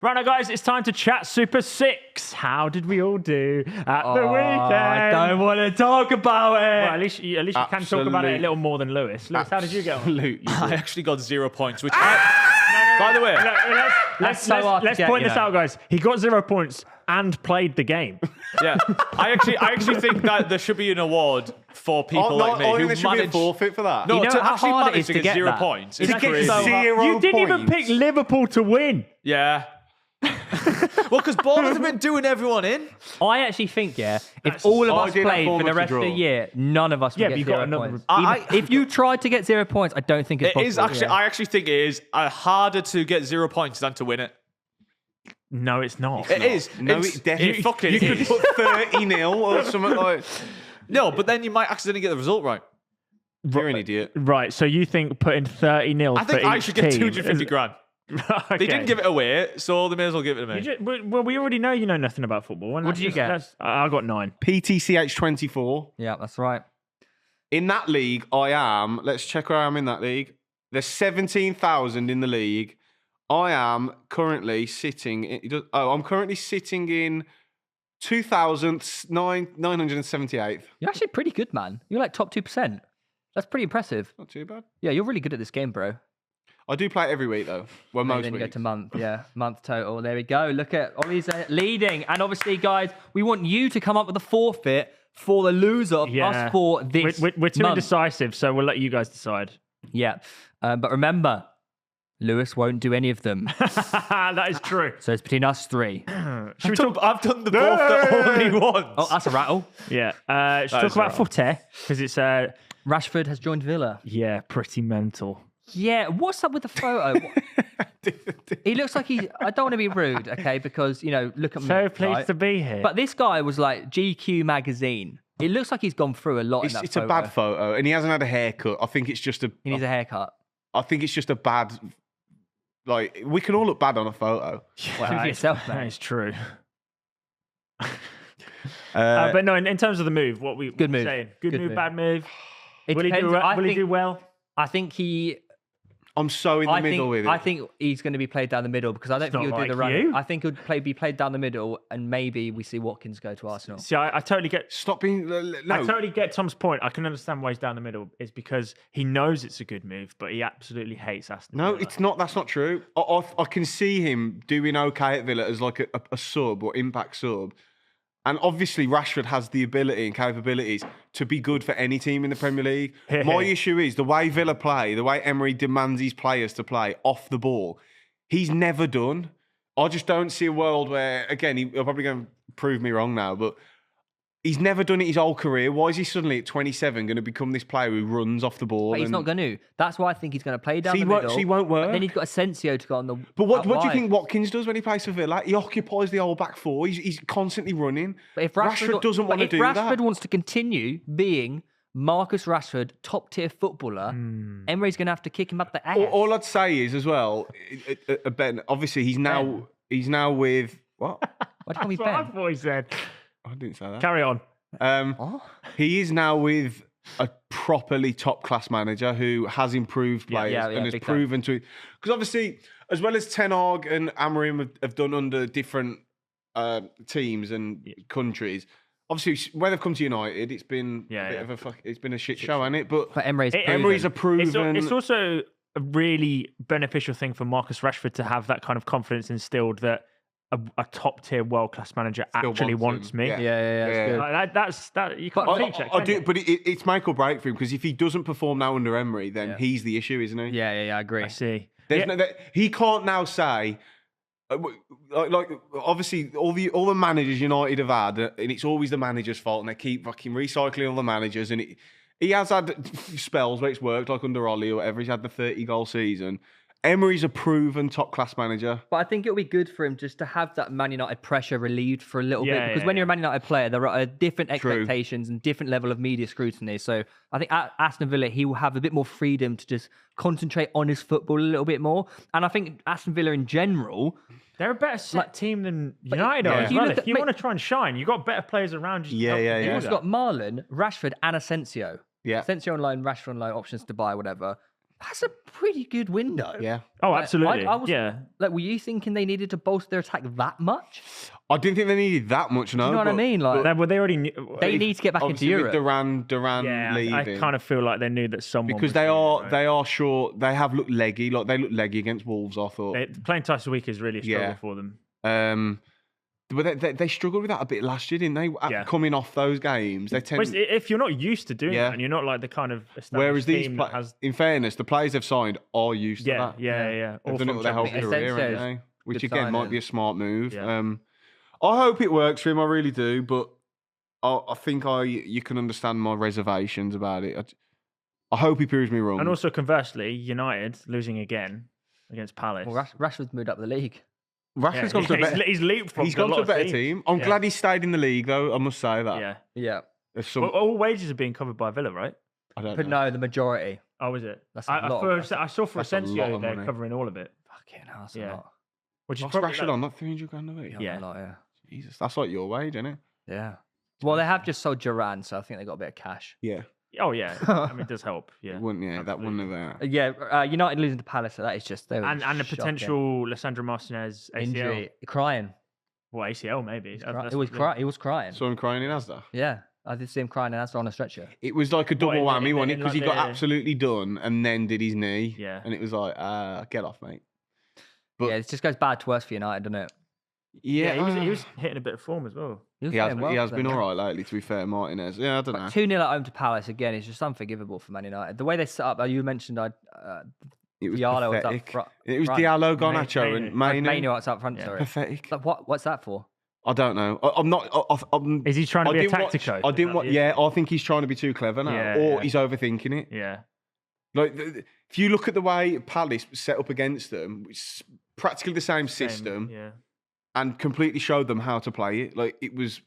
Right now, guys, it's time to chat Super 6. How did we all do at the weekend? I don't want to talk about it. Well, at least you can talk about it a little more than Lewis. Lewis, how did you get on? I actually got 0 points, which by the way, Let's get, point this out, guys. He got 0 points and played the game. yeah, I actually think that there should be an award for people like me who there should be a manage. forfard for that. No, You know to how actually hard it manage is to to get get 0 that? points. To It's get crazy. so hard. You didn't even pick Liverpool to win. Yeah. Well, because Bournemouth have been doing everyone in. I actually think, if all of us did have played for the Bournemouth to rest of the draw. year, none of us would Yeah, get but you 0 got another- points. I- Even if you tried to get 0 points, I don't think it's It possible. is actually. I actually think it is harder to get 0 points than to win it. No, it's not. It is. No, It's- it definitely. It fucking You could is. put 30-0 or something like. No, but then you might accidentally get the result right. You're an idiot. Right, so you think putting 30-0 I think for I each should get team 250 grand. Okay. They didn't give it away, so they may as well give it to me. Well, we already know you know nothing about football. What did you get? I got 9. PTCH 24. Yeah, that's right. In that league, I am. Let's check where I am in that league. There's 17,000 in the league. I am currently sitting. I'm currently sitting in 2,978th. You're actually pretty good, man. You're like top 2%. That's pretty impressive. Not too bad. Yeah, you're really good at this game, bro. I do play it every week though. Well, most Then you go weeks. to month, month total. There we go. Look at Ollie's leading, and obviously, guys, we want you to come up with a forfeit for the loser of us for this. We're too month. indecisive, so we'll let you guys decide. Yeah, but remember, Lewis won't do any of them, That is true. so it's between us three. Should we talk? I've done the both that only once. Oh, that's a rattle. Yeah. Should we talk is about right. Forte? Because it's Rashford has joined Villa. pretty mental. Yeah, what's up with the photo? He looks like I don't want to be rude, okay? Because look at me. So pleased right? to be here. But this guy was like GQ magazine. It looks like he's gone through a lot in that It's photo. a bad photo, and he hasn't had a haircut. I think it's just a. He needs a haircut. I think it's just a bad. Like we can all look bad on a photo. Well, for yourself, that mate. is true. But no, in terms of the move, what we Good move. saying? Good move, move. bad move. It Will he depends. do well? I Will he think- do well? I think he. I'm so in the middle with it. I think he's going to be played down the middle because I don't think not he'll do the like run. you. I think he'll be played down the middle, and maybe we see Watkins go to Arsenal. See, I totally get. Stop being. No. I totally get Tom's point. I can understand why he's down the middle. It's because he knows it's a good move, but he absolutely hates Aston No, Villa. it's not. That's not true. I can see him doing okay at Villa as like a sub or impact sub. And obviously, Rashford has the ability and capabilities to be good for any team in the Premier League. My issue is the way Villa play, the way Emery demands his players to play off the ball. He's never done. I just don't see a world where, again, he'll probably going to prove me wrong now, but he's never done it his whole career. Why is he suddenly at 27 going to become this player who runs off the ball? But he's not going to. That's why I think he's going to play down the middle. He won't work. And then he's got Asensio to go on the. But what out do you wide. think Watkins does when he plays for Villa? He occupies the whole back four. He's constantly running. But if Rashford doesn't want to do If that. Rashford wants to continue being Marcus Rashford, top tier footballer, Emery's going to have to kick him up the ass. All I'd say is as well, Ben. Obviously, he's now with what? Why'd you call me That's what I Ben? thought he said. I didn't say that. Carry on. He is now with a properly top class manager who has improved players yeah, and has big time. proven to. Because obviously, as well as Ten Hag and Amorim have done under different teams and countries. Obviously, when they've come to United, it's been a bit of a it's been a shit show, hasn't it? But Emery's Emery's a proven. It's also a really beneficial thing for Marcus Rashford to have that kind of confidence instilled that a top tier world class manager Still actually wants wants him. me. Yeah. It's good. Like, that you can't teach it. I can do, you? but it's make or break for him because if he doesn't perform now under Emery, then he's the issue, isn't he? Yeah, I agree. I see. There's he can't now say, like obviously all the managers United have had, and it's always the manager's fault, and they keep fucking recycling all the managers, and he has had spells where it's worked, like under Ollie or whatever. He's had the 30-goal season. Emery's a proven top-class manager. But I think it'll be good for him just to have that Man United pressure relieved for a little bit. Because when you're a Man United player, there are different expectations and different level of media scrutiny. So I think at Aston Villa, he will have a bit more freedom to just concentrate on his football a little bit more. And I think Aston Villa in general... They're a better set team than United are as you well. look If at- you mate- want to try and shine, you've got better players around you. Yeah. You've Yeah. also got Marlon, Rashford and Asensio. Yeah. Asensio on loan, Rashford on loan, options to buy, whatever. That's a pretty good window. Yeah. Oh, absolutely. I was, yeah. Like, were you thinking they needed to bolster their attack that much? I didn't think they needed that much, no. Do you know what I mean? Like, They already knew. they need to get back into Obviously, with Europe. Duran Yeah, leaving. I kind of feel like they knew that someone because was they leaving, are right? they are short. They have looked leggy. Like they looked leggy against Wolves. I thought. Playing twice a week is really a struggle Yeah. for them. But they struggled with that a bit last year, didn't they? Yeah. Coming off those games, they tend. Well, if you're not used to doing that, and you're not like the kind of Whereas these, team that has, in fairness, the players they've signed are used to that. yeah. They've All done it from with their whole Champions career, League. haven't they? Which Good again might signing. be a smart move. Yeah. I hope it works for him. I really do, but I think you can understand my reservations about it. I hope he proves me wrong. And also conversely, United losing again against Palace. Well, Rashford's moved up the league. Rashford's gone to a better. He's leapfrogged. He's gone to a better team. I'm Yeah. glad he stayed in the league, though. I must say that. Yeah. Yeah. There's some. Well, all wages are being covered by Villa, right? I don't But know. no, the majority. Oh, is it? That's a lot. I saw for That's a lot Asensio of they're money. covering all of it. Fucking hell, that's Yeah. a lot. Which is What's probably Rashford on? Like 300 grand a week. Yeah. A lot, yeah. Jesus, that's like your wage, isn't it? Yeah. Well, they have just sold Duran, so I think they got a bit of cash. Yeah. Oh yeah, I mean it does help. Yeah, It wouldn't. Yeah, that wouldn't have. Yeah, United losing to Palace, so that is just they were and the shocking. potential Lissandro Martinez ACL. Injury, crying. Well, ACL maybe. He was crying. Saw him crying in Asda. Yeah, I did see him crying, and that's on a stretcher. It was like a double in the- whammy, in wasn't the- it? in Because he like got the- absolutely done and then did his knee. Yeah. And it was like, get off, mate. But Yeah, it just goes bad to worse for United, doesn't it? Yeah, he was hitting a bit of form as well. Was He has, playing well he has for been them. all right lately, to be fair, Martinez. Yeah, I don't know. 2-0 at home to Palace again is just unforgivable for Man United. The way they set up, you mentioned It was Diallo was up pathetic. front. It was front. Diallo, Garnacho, and Mainu. Mainu was up front, Yeah. sorry. Pathetic. Like, what's that for? I don't know. I'm not. I'm, Is he trying to I be a didn't watch- tactico? I didn't. Is that the Yeah, I think he's trying to be too clever now, Yeah, or yeah. he's overthinking it. Yeah. Like, if you look at the way Palace set up against them, it's practically the same system, Yeah. and completely showed them how to play it. Like, it was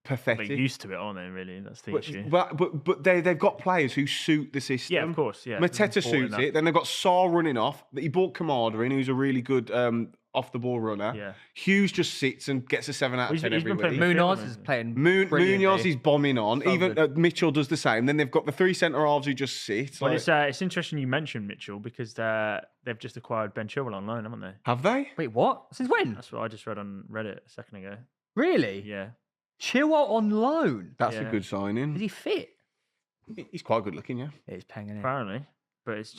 pathetic. They're used to it, aren't they? Really, that's the issue. But they've got players who suit the system. Yeah, of course. Yeah. Mateta suits it. Then they've got Saar running off. He bought Kamada in, who's a really good off the ball runner. Yeah. Hughes just sits and gets a 7 out of He's 10 been every playing week. midfield, Munoz hasn't is he? playing Munoz brilliantly. is bombing on. So Even good. Mitchell does the same. Then they've got the 3 centre halves who just sit. Well, Like, it's interesting you mentioned Mitchell because they've just acquired Ben Chilwell on loan, haven't they? have they? Wait, what? Since when? That's what I just read on Reddit a second ago. Really? Yeah. Chilwell on loan. That's a Yeah. good Is signing. he fit? He's quite good looking, yeah. He's paying it. Apparently, but it's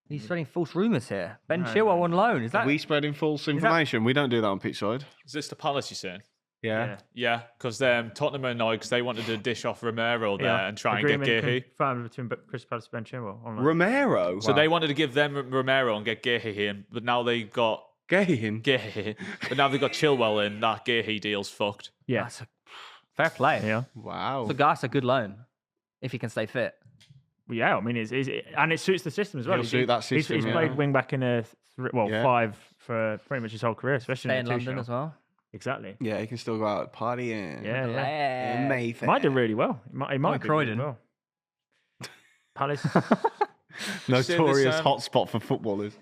He's spreading false rumours here. Ben No, Chilwell no. on loan. Is that? We spreading false information. We don't do that on pitch side. Is this the Palace you're saying? Yeah. Yeah, because Tottenham are annoyed because they wanted to dish off Romero there and try and get agreement Gehi. confirmed between Chris Palace and Ben Chilwell on loan. Romero. So they wanted to give them Romero and get Gehi in, but now they got Gehin. Gehi. But now they've got Chilwell in. That Gehi deal's fucked. Yeah. That's a fair play. Yeah. Wow. So that's a good loan if he can stay fit. Well, yeah, I mean, and it suits the system as well. It'll suit that system, He's yeah. played wing back in Yeah. 5 for pretty much his whole career, especially Stay in in the London two-show. as well. Exactly. Yeah, he can still go out partying. Yeah, yeah. In Mayfair. Might do really well. He might do really Croydon. well. Palace. Notorious This, hotspot for footballers.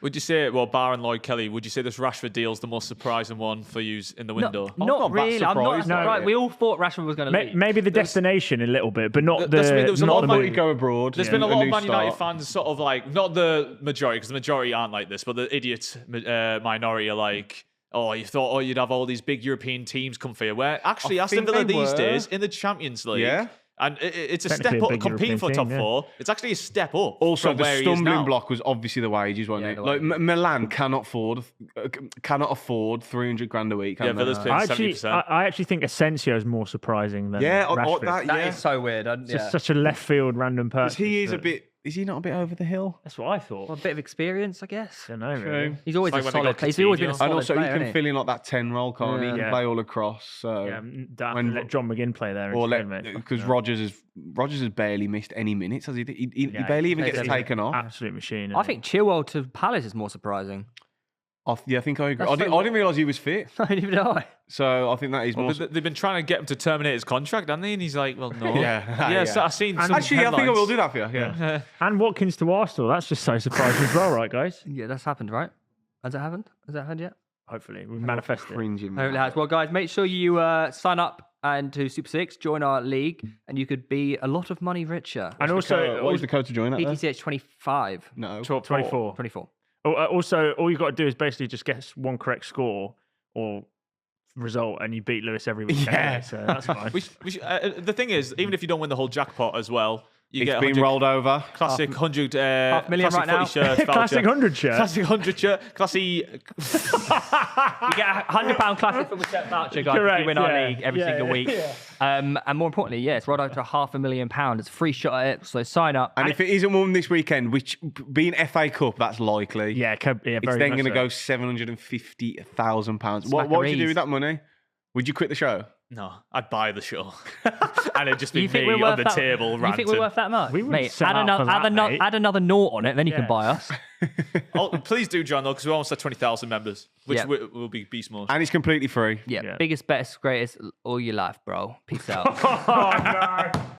Would you say, well, Bar and Lloyd Kelly, would you say this Rashford deal's the most surprising one for you in the window? I'm Not not that really. I'm not surprised, no. surprised. We all thought Rashford was going to leave. Maybe the destination a little bit, but not the. That's what I mean, there was a not lot the of Might move. money go abroad. There's been a lot of new Man United start. fans sort of like, not the majority, because the majority aren't like this, but the idiot minority are like, oh, you thought you'd have all these big European teams come for you. Where actually, I Aston think Villa they these were. days in the Champions League, Yeah. and it's a Technically step a up, big competing for European top team, yeah. 4. It's actually a step up. Also, from the where he is stumbling now. block was obviously the wages, wasn't Yeah, it? the Like wages. Milan cannot afford 300 grand a week. Yeah, can they? Villa's paying I actually, 70%. I actually think Asensio is more surprising than Yeah, Rashford. that, That yeah. is so weird. It's just such a left field random person. Because he is a bit. Is he not a bit over the hill? That's what I thought. a bit of experience, I guess. I don't know, really. He's always It's a like when they solid. got He's always been a Coutinho. solid And also, player, he hasn't can fill in like that 10 role, can't he? He can Yeah. play all across. So. Yeah, don't when- have to let John McGinn play there Or instead, mate. because Rogers has barely missed any minutes, has he? He Yeah, barely even he's gets a- taken off. Absolute machine. I think Chilwell to Palace is more surprising. Yeah, I think I agree. That's I so- didn't realise he was fit, I didn't even know. so I think that is Well, more. but they've been trying to get him to terminate his contract, haven't they? And he's like, well, no. Yeah, yeah. So I've seen some Actually, I think I will headlines. do that for you. Yeah. And Watkins to Arsenal. That's just so surprising as well, right, guys? Yeah, that's happened, right? Has it happened? Has that happened yet? Hopefully, we manifest it. Cringing. Hopefully it has. Well, guys, make sure you sign up and to Super 6, join our league, and you could be a lot of money richer. And also, What is the code to join it? PTCH 25. No. 24. 24. Also, all you got to do is basically just guess one correct score or result, and you beat Lewis every week. Yeah. So that's fine. The thing is, even if you don't win the whole jackpot as well, you It's get been rolled over. classic 100 $500,000 classic right now. footy shirt Classic voucher. 100 shirt. Classic 100 shirt. Classic. You get a £100 classic football shirt voucher, guys, if Correct, you win our yeah. league every Yeah, single yeah, week. yeah. And more importantly, it's right up to £500,000. It's a free shot at it, so sign up. And if it isn't won this weekend, which being FA Cup, that's likely. Yeah, very It's then much going to so. go £750,000. What would you do with that money? Would you quit the show? No, I'd buy the show. And it'd just be You think me we're on worth the that? table You ranting. think we're worth that much? We wouldn't Mate, sell add, out for that, mate. add another naught on it, then you Yeah. can buy us. Oh, please do, John, though, because we're almost at 20,000 members, which Yeah. will be beast mode. And it's completely free. Yeah, Yeah. biggest, best, greatest, all your life, bro. Peace out. Oh, no.